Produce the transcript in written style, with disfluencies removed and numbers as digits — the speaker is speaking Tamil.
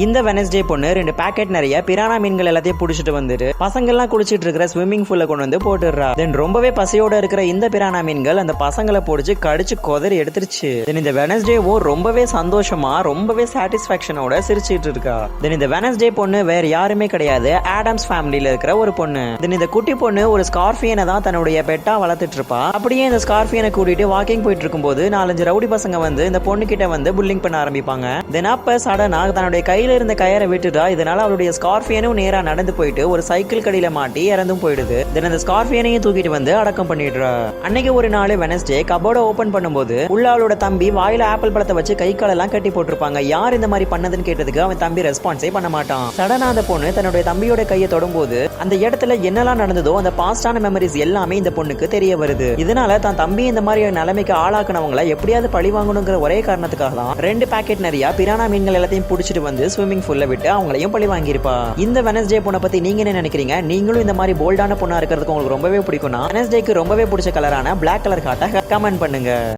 இந்த வெனஸ்டே பொண்ணு 2 பாக்கெட் நிறைய பிரானா மீன்கள் எல்லாத்தையும் புடிச்சிட்டு வந்துட்டு பசங்க எல்லாம் குளிச்சிட்டு இருக்கிற ஸ்விம்மிங் பூல்ல கொண்டு வந்து போட்டுடுறா. தென் ரொம்பவே பசியோட இருக்கிற இந்த பிரானா மீன்கள் அந்த பசங்களை போடிச்சு கடிச்சு கொதறி எடுத்துருச்சு. தென் இந்த வெனஸ்டேவும் ரொம்பவே சந்தோஷமா ரொம்பவே சாட்டிஸ்பாக்சனோட சிரிச்சிட்டு இருக்கா. தென் இந்த வெனஸ்டே பொண்ணு வேற யாருமே கிடையாது, ஆடம்ஸ் ஃபேமிலியில இருக்கிற ஒரு பொண்ணு. தென் இந்த குட்டி பொண்ணு ஒரு ஸ்கார்பியனை தான் தன்னுடைய பெட்டா வளர்த்துட்டு இருப்பா. அப்படியே இந்த ஸ்கார்பியனை கூட்டிட்டு வாக்கிங் போயிட்டு இருக்கும்போது 4-5 ரவுடி பசங்க வந்து இந்த பொண்ணு கிட்ட வந்து புல்லிங் பண்ண ஆரம்பிப்பாங்க. தென் அப்ப சடனா தன்னுடைய கையில இருந்த கயரை விட்டுட்டா. இதனால அவருடைய ஸ்கார்பியனும் நேரா நடந்து போயிட்டு ஒரு சைக்கிள் கடியில மாட்டி இறந்தும் போயிடுது. தென் அந்த ஸ்கார்பியனையும் தூக்கிட்டு வந்து அடக்கம் பண்ணிடுறா. அன்னைக்கு ஒரு நாள் வெனஸ்டே கபோர்ட ஓபன் பண்ணும்போது உள்ள அவளோட தம்பி வாயில ஆப்பிள் பழத்தை வச்சு கை காலெல்லாம் கட்டி போட்டிருப்பாங்க. யார் இந்த மாதிரி பண்ணதுன்னு கேட்டதுக்கு அவன் தம்பி ரெஸ்பான்ஸே பண்ண மாட்டான். சடனா அந்த பொண்ணு தன்னுடைய தம்பியோட கையை தொடும்போது அந்த இடத்துல என்னெல்லாம் நடந்ததோ அந்த பாஸ்டான மெமரிஸ் எல்லாமே இந்த பொண்ணுக்கு தெரிய வருது. இதனால தான் தம்பி இந்த மாதிரி நிலைமைக்கு ஆளாக்குனவங்களை எப்படியாவது பழி வாங்கணுங்கிற ஒரே காரணத்துக்காக தான் 2 பாக்கெட் நிறைய பிரானா மீன்கள் எல்லாத்தையும் புடிச்சிட்டு வந்து ஸ்விம்மிங் பூல்ல விட்டு அவங்களையும் பழி வாங்கியிருப்பா. இந்த வெனஸ்டே பொண்ணை பத்தி நீங்க என்ன நினைக்கிறீங்க? நீங்களும் இந்த மாதிரி போல்டான பொண்ணா இருக்கிறதுக்கு உங்களுக்கு ரொம்பவே பிடிக்கும்னா வெனஸ்டேக்கு ரொம்பவே பிடிச்ச கலரான பிளாக் கலர் காட்ட கமெண்ட் பண்ணுங்க.